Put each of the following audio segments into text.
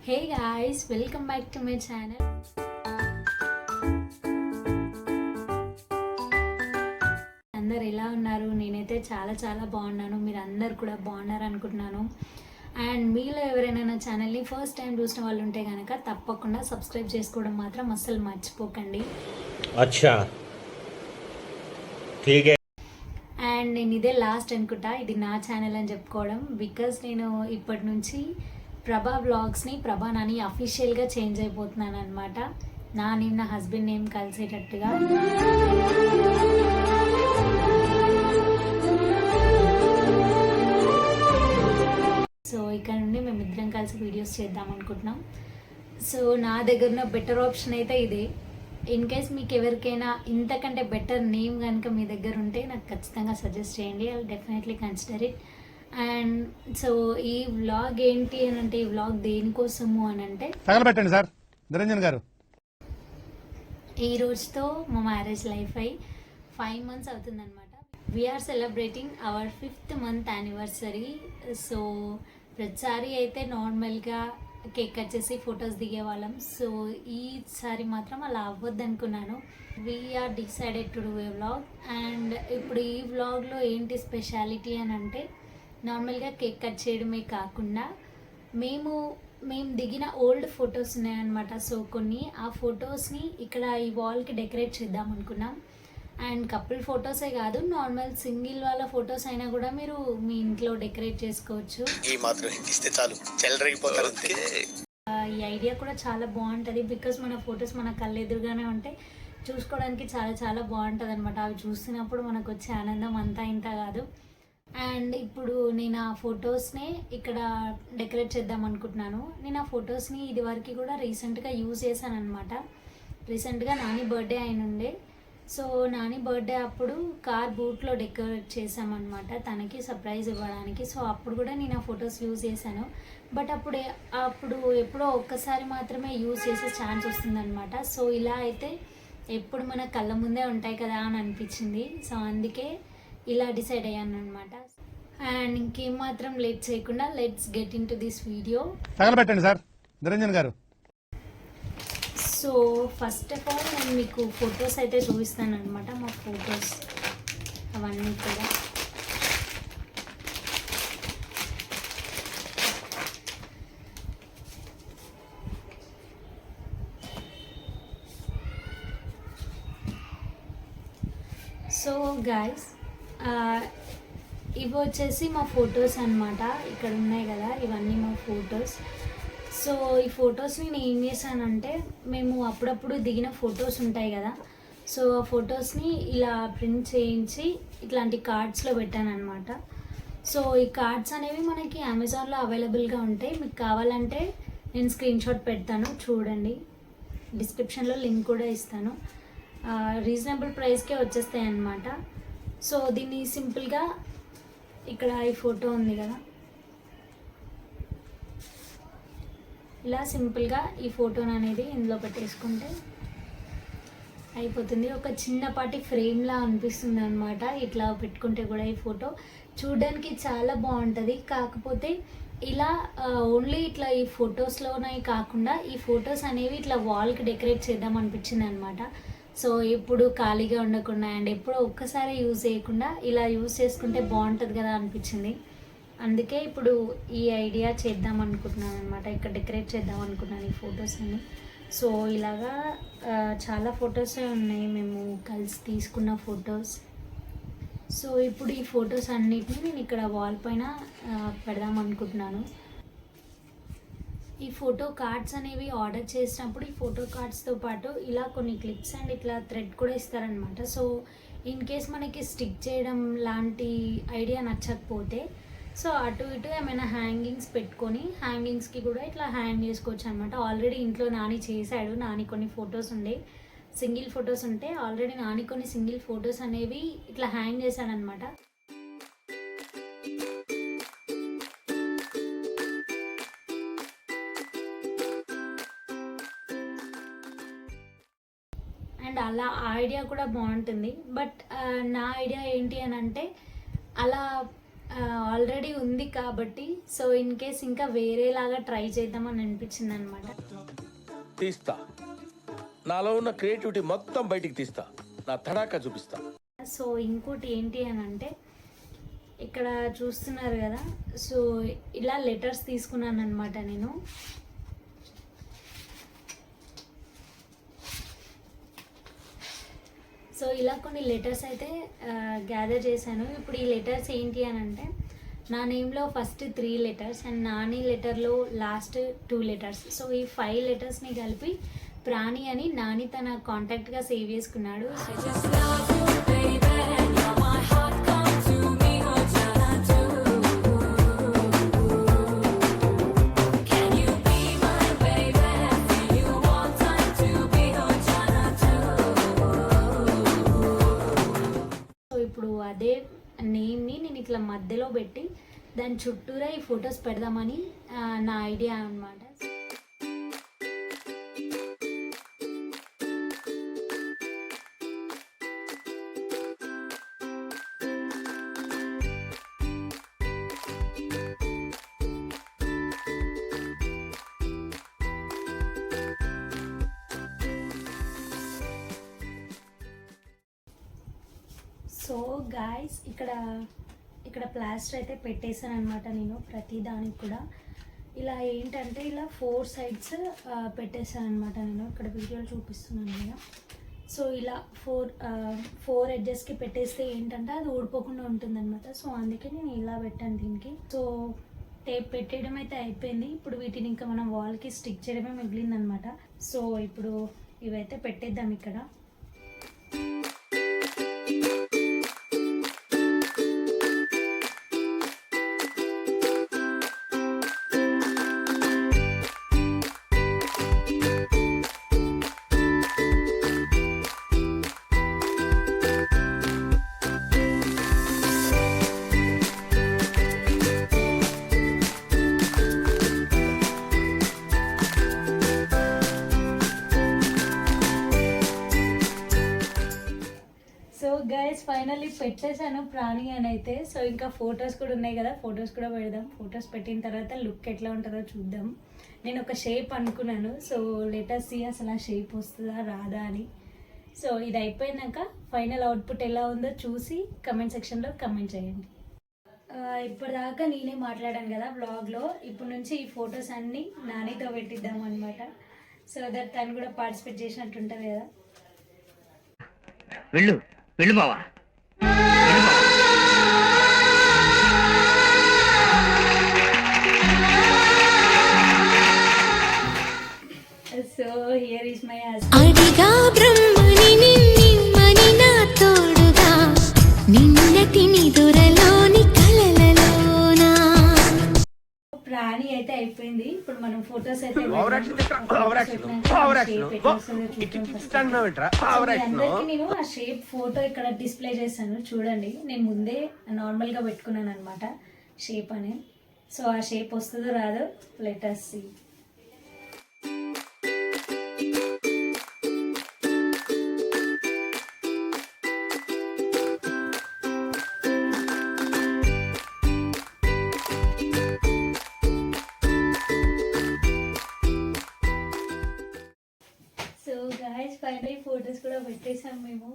Hey guys, welcome back to my channel. అందరు ఎలా ఉన్నారు? నేనైతే చాలా చాలా బాగున్నాను. మీరు అందరు కూడా బాగున్నారు అనుకుంటున్నాను. అండ్ మీలో ఎవరైనా నా ఛానల్ని ఫస్ట్ టైం చూసిన వాళ్ళు ఉంటే కనుక తప్పకుండా సబ్స్క్రైబ్ చేసుకోవడం మాత్రం అస్సలు మర్చిపోకండి. అచ్చా ఠీకే. అండ్ నేను ఇదే లాస్ట్ అనుకుంటా ఇది నా ఛానల్ అని చెప్పుకోవడం, బికాస్ నేను ఇప్పటి నుంచి ప్రభా వ్లాగ్స్ని ప్రభా నాని అఫీషియల్గా చేంజ్ అయిపోతున్నాను అనమాట. నా నేమ్ నా హస్బెండ్ నేమ్ కలిసేటట్టుగా. సో ఇక్కడ నుండి మేమిద్దరం కలిసి వీడియోస్ చేద్దాం అనుకుంటున్నాం. సో నా దగ్గర ఉన్న బెటర్ ఆప్షన్ అయితే ఇదే. ఇన్ కేస్ మీకు ఎవరికైనా ఇంతకంటే బెటర్ నేమ్ కనుక మీ దగ్గర ఉంటే నాకు ఖచ్చితంగా సజెస్ట్ చేయండి. I definitely consider it. And so ఈ వ్లాగ్ ఏంటి అని అంటే, ఈ వ్లాగ్ దేనికోసము అని అంటే, తగలబెట్టండి సార్ నిరంజన్ గారు. ఈ రోజుతో మా మ్యారేజ్ లైఫ్ అయి 5 months అవుతుందన్నమాట. We're celebrating our 5th month anniversary. So ప్రతిసారి అయితే నార్మల్గా కేక్ కట్ చేసి ఫొటోస్ దిగేవాళ్ళం. సో ఈసారి మాత్రం అలా అవ్వద్దు అనుకున్నాను. We're decided to do a vlog. And ఇప్పుడు ఈ వ్లాగ్లో ఏంటి స్పెషాలిటీ అని అంటే, నార్మల్గా కేక్ కట్ చేయడమే కాకుండా మేము దిగిన ఓల్డ్ ఫొటోస్ ఉన్నాయన్నమాట. సో కొన్ని ఆ ఫొటోస్ని ఇక్కడ ఈ వాల్కి డెకరేట్ చేద్దాం అనుకున్నాం. అండ్ కపుల్ ఫొటోసే కాదు, నార్మల్ సింగిల్ వాళ్ళ ఫొటోస్ అయినా కూడా మీరు మీ ఇంట్లో డెకరేట్ చేసుకోవచ్చు. ఈ ఐడియా కూడా చాలా బాగుంటుంది, బికాస్ మన ఫొటోస్ మన కళ్ళెదురుగానే ఉంటే చూసుకోవడానికి చాలా చాలా బాగుంటుంది అనమాట. అవి చూస్తున్నప్పుడు మనకు వచ్చే ఆనందం అంతా ఇంత కాదు. అండ్ ఇప్పుడు నేను ఆ ఫొటోస్ని ఇక్కడ డెకరేట్ చేద్దాం అనుకుంటున్నాను. నేను ఆ ఫొటోస్ని ఇది వరకు కూడా రీసెంట్గా యూజ్ చేశాను అనమాట. రీసెంట్గా నాని బర్త్డే అయినుండే. సో నాని బర్త్డే అప్పుడు కార్ బూట్లో డెకరేట్ చేసామన్నమాట, తనకి సర్ప్రైజ్ ఇవ్వడానికి. సో అప్పుడు కూడా నేను ఆ ఫొటోస్ యూజ్ చేశాను. బట్ అప్పుడు ఎప్పుడో ఒక్కసారి మాత్రమే యూజ్ చేసే ఛాన్స్ వస్తుందన్నమాట. సో ఇలా అయితే ఎప్పుడు మన కళ్ళ ముందే ఉంటాయి కదా అని అనిపించింది. సో అందుకే ఇలా డిసైడ్ అయ్యాను అనమాట. అండ్ ఇంకేం మాత్రం లేట్ చేయకుండా let's get into this video. తగలబెట్టండి సార్ నిరంజన్ గారు. సో ఫస్ట్ ఆఫ్ ఆల్ నేను మీకు ఫొటోస్ అయితే చూపిస్తాను అనమాట. మా ఫొటోస్ అవన్నీ కూడా సో గాయస్, ఇవి వచ్చేసి మా ఫొటోస్ అనమాట. ఇక్కడ ఉన్నాయి కదా, ఇవన్నీ మా ఫొటోస్. సో ఈ ఫొటోస్ని నేను ఏం చేశానంటే, మేము అప్పుడప్పుడు దిగిన ఫొటోస్ ఉంటాయి కదా, సో ఆ ఫొటోస్ని ఇలా ప్రింట్ చేయించి ఇట్లాంటి కార్డ్స్లో పెట్టాను అనమాట. సో ఈ కార్డ్స్ అనేవి మనకి అమెజాన్లో అవైలబుల్గా ఉంటాయి. మీకు కావాలంటే నేను స్క్రీన్ షాట్ పెడతాను, చూడండి. డిస్క్రిప్షన్లో లింక్ కూడా ఇస్తాను. రీజనబుల్ ప్రైస్కే వచ్చేస్తాయి అన్నమాట. సో దీన్ని సింపుల్గా ఇక్కడ ఈ ఫోటో ఉంది కదా, ఇలా సింపుల్గా ఈ ఫోటోని అనేది ఇందులో పెట్టేసుకుంటే అయిపోతుంది. ఒక చిన్నపాటి ఫ్రేమ్లా అనిపిస్తుంది అనమాట. ఇట్లా పెట్టుకుంటే కూడా ఈ ఫోటో చూడడానికి చాలా బాగుంటుంది. కాకపోతే ఇలా ఓన్లీ ఇట్లా ఈ ఫొటోస్లోనే కాకుండా ఈ ఫొటోస్ అనేవి ఇట్లా వాల్కి డెకరేట్ చేద్దాం అనిపించింది అనమాట. సో ఎప్పుడు ఖాళీగా ఉండకుండా అండ్ ఎప్పుడో ఒక్కసారి యూజ్ చేయకుండా ఇలా యూజ్ చేసుకుంటే బాగుంటుంది కదా అనిపించింది. అందుకే ఇప్పుడు ఈ ఐడియా చేద్దాం అనుకుంటున్నాను అనమాట. ఇక్కడ డెకరేట్ చేద్దాం అనుకున్నాను ఈ ఫొటోస్ అన్ని. సో ఇలాగా చాలా ఫొటోసే ఉన్నాయి మేము కలిసి తీసుకున్న ఫొటోస్. సో ఇప్పుడు ఈ ఫొటోస్ అన్నిటిని నేను ఇక్కడ వాల్ పైన పెడదాం అనుకుంటున్నాను. ఈ ఫోటో కార్డ్స్ అనేవి ఆర్డర్ చేసినప్పుడు ఈ ఫోటో కార్డ్స్తో పాటు ఇలా కొన్ని క్లిప్స్ అండ్ ఇట్లా థ్రెడ్ కూడా ఇస్తారనమాట. సో ఇన్ కేస్ మనకి స్టిక్ చేయడం లాంటి ఐడియా నచ్చకపోతే సో అటు ఇటు ఏమైనా హ్యాంగింగ్స్ పెట్టుకొని హ్యాంగింగ్స్కి కూడా ఇట్లా హ్యాంగ్ చేసుకోవచ్చు అనమాట. ఆల్రెడీ ఇంట్లో నాని చేశాడు. నాని కొన్ని ఫొటోస్ ఉండే, సింగిల్ ఫొటోస్ ఉంటే ఆల్రెడీ నాని కొన్ని సింగిల్ ఫొటోస్ అనేవి ఇట్లా హ్యాంగ్ చేశాడనమాట. అండ్ అలా ఐడియా కూడా బాగుంటుంది. బట్ నా ఐడియా ఏంటి అని అంటే, అలా ఆల్రెడీ ఉంది కాబట్టి సో ఇన్ కేస్ ఇంకా వేరేలాగా ట్రై చేద్దామని అనిపించింది అనమాట. తీస్తా, నాలో ఉన్న క్రియేటివిటీ మొత్తం బయటికి తీస్తా, నా తడాకా చూపిస్తా. సో ఇంకోటి ఏంటి అని అంటే ఇక్కడ చూస్తున్నారు కదా, సో ఇలా లెటర్స్ తీసుకున్నాను అనమాట నేను. సో ఇలా కొన్ని లెటర్స్ అయితే గ్యాదర్ చేశాను. ఇప్పుడు ఈ లెటర్స్ ఏంటి అని అంటే నా నేమ్లో ఫస్ట్ 3 లెటర్స్ అండ్ నాని లెటర్లో లాస్ట్ 2 లెటర్స్. సో ఈ 5 లెటర్స్ని కలిపి ప్రాణి అని నాని తన కాంటాక్ట్గా సేవ్ చేసుకున్నాడు. సో ఇప్పుడు అదే నేమ్ని నేను ఇట్లా మధ్యలో పెట్టి దాని చుట్టూరా ఈ ఫొటోస్ పెడదామని నా ఐడియా అన్నమాట. సో గాయస్ ఇక్కడ ప్లాస్టర్ అయితే పెట్టేశాను అనమాట నేను ప్రతి దానికి కూడా. ఇలా ఏంటంటే ఇలా 4 సైడ్స్ పెట్టేశాను అనమాట నేను. ఇక్కడ వీడియోలు చూపిస్తున్నాను కదా. సో ఇలా 4 ఎడ్జెస్కి పెట్టేస్తే ఏంటంటే అది ఊడిపోకుండా ఉంటుందన్నమాట. సో అందుకే నేను ఇలా పెట్టాను దీనికి. సో టేప్ పెట్టేయడం అయితే అయిపోయింది. ఇప్పుడు వీటిని ఇంకా మనం వాల్కి స్టిక్ చేయడమే మిగిలిందనమాట. సో ఇప్పుడు ఇవైతే పెట్టేద్దాం ఇక్కడ. గైస్ ఫైనల్లీ పెట్టేశాను ప్రాణి అని అయితే. సో ఇంకా ఫొటోస్ కూడా ఉన్నాయి కదా, ఫొటోస్ కూడా పెడదాం. ఫొటోస్ పెట్టిన తర్వాత లుక్ ఎట్లా ఉంటుందో చూద్దాం. నేను ఒక షేప్ అనుకున్నాను. సో లెటర్ సి అసలు ఆ షేప్ వస్తుందా రాదా అని. సో ఇది అయిపోయినాక ఫైనల్ అవుట్పుట్ ఎలా ఉందో చూసి కమెంట్ సెక్షన్లో కమెంట్ చేయండి. ఇప్పటిదాకా నేనే మాట్లాడాను కదా బ్లాగ్లో. ఇప్పుడు నుంచి ఈ ఫొటోస్ అన్నీ నానితో పెట్టిద్దాం అనమాట. సో దట్ తను కూడా పార్టిసిపేట్ చేసినట్టు ఉంటుంది కదా. వెళ్ళు వెళ్ళు బావా. So here is my husband. అడిగా బ్రహ్మని నిన్నని నా తోడుగా నిన్నటి నిదురలోని కలలలోనా. ప్రాణి అయితే అయిపోయింది. ఇప్పుడు మనం ఫొటోస్ అయితే అందరికి నేను ఆ షేప్ ఫోటో ఇక్కడ డిస్ప్లే చేశాను చూడండి. నేను ముందే నార్మల్ గా పెట్టుకున్నాను అనమాట షేప్ అని. సో ఆ షేప్ వస్తుందో రాదో let us see. So guys final photos కూడా పెట్టేసాం మేము.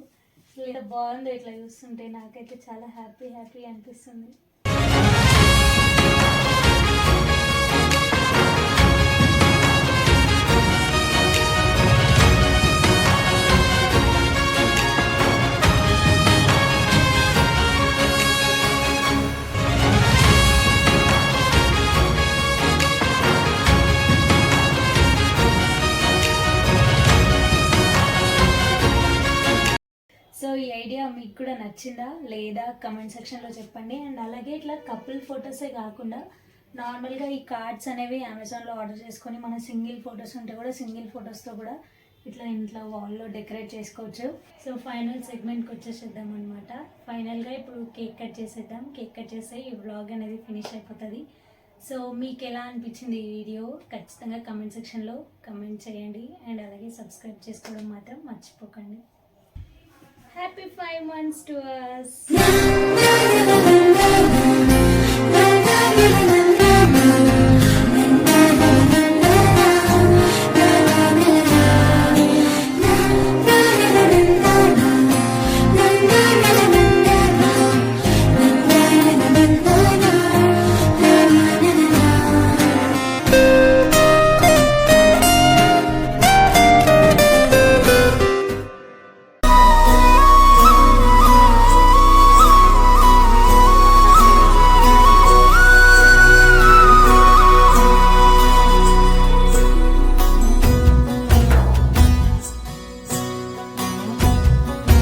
ఇలా బాగుంది ఇట్లా చూస్తుంటే, నాకైతే చాలా హ్యాపీ అనిపిస్తుంది. సో ఈ ఐడియా మీకు కూడా నచ్చిందా లేదా కమెంట్ సెక్షన్లో చెప్పండి. అండ్ అలాగే ఇట్లా కపుల్ ఫొటోసే కాకుండా నార్మల్గా ఈ కార్డ్స్ అనేవి అమెజాన్లో ఆర్డర్ చేసుకొని మన సింగిల్ ఫొటోస్ ఉంటే కూడా సింగిల్ ఫొటోస్తో కూడా ఇట్లా ఇంట్లో వాల్లో డెకరేట్ చేసుకోవచ్చు. సో ఫైనల్ సెగ్మెంట్కి వచ్చేసేద్దాం అనమాట. ఫైనల్గా ఇప్పుడు కేక్ కట్ చేసేద్దాం. కేక్ కట్ చేస్తే ఈ వ్లాగ్ అనేది ఫినిష్ అయిపోతుంది. సో మీకు ఎలా అనిపించింది ఈ వీడియో ఖచ్చితంగా కమెంట్ సెక్షన్లో కమెంట్ చేయండి. అండ్ అలాగే సబ్స్క్రైబ్ చేసుకోవడం మాత్రం మర్చిపోకండి. Happy 5 months to us. la la